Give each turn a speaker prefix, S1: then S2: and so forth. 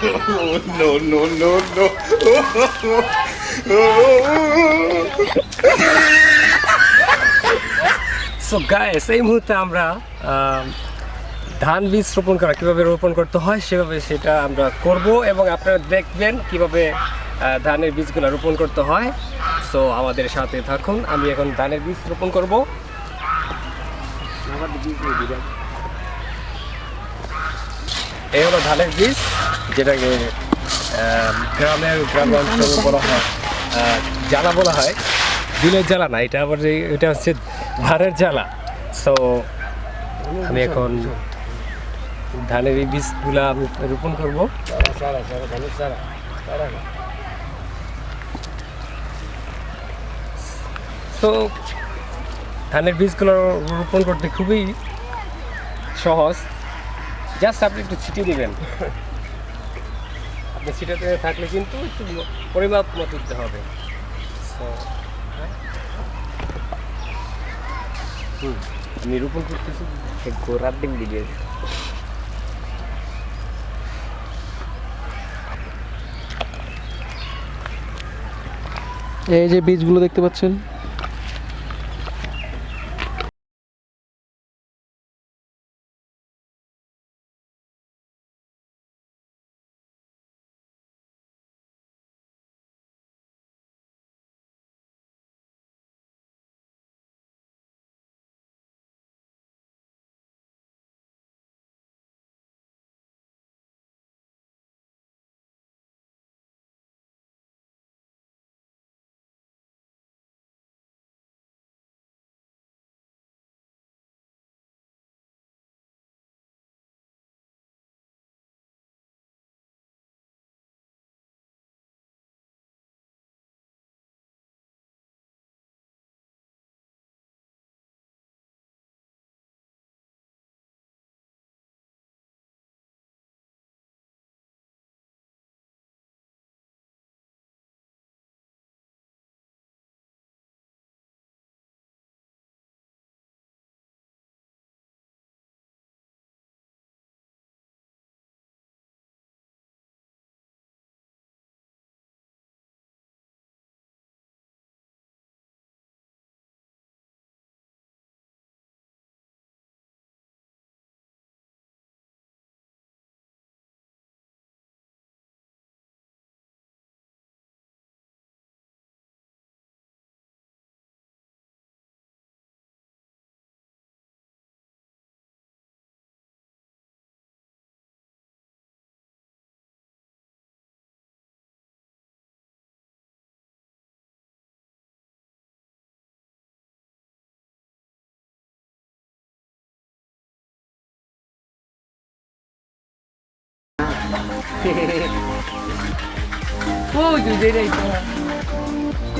S1: No, no, no, no.
S2: So guys, এই মুহূর্তে আমরা ধান বীজ রোপণ করা কীভাবে রোপণ করতে হয় সেভাবে সেটা আমরা করব এবং আপনারা দেখবেন কিভাবে ধানের বীজগুলো রোপণ করতে হয়। সো আমাদের সাথে থাকুন। আমি এখন ধানের বীজ রোপণ করব। এই হলো ধানের বীজ, যেটাকে গ্রাম অঞ্চলে বলা হয় জ্বালা বলা হয়। দিলের জ্বালা না, এটা আবার এটা হচ্ছে ধানের জ্বালা। সো আমি এখন ধানের এই বীজগুলা আমি রোপণ করবো। তো ধানের বীজগুলো রোপণ করতে খুবই সহজ, জাস্ট আপনি একটু ছিটিয়ে দেবেন। আপনি ছিটাতে থাকলে কিন্তু একটু পরিমাপ মতো দিতে হবে। আমি রোপণ করতেছি গোড়ার দিক দিয়ে।
S3: এই যে বীজগুলো দেখতে পাচ্ছেন,
S2: Oh, you did it.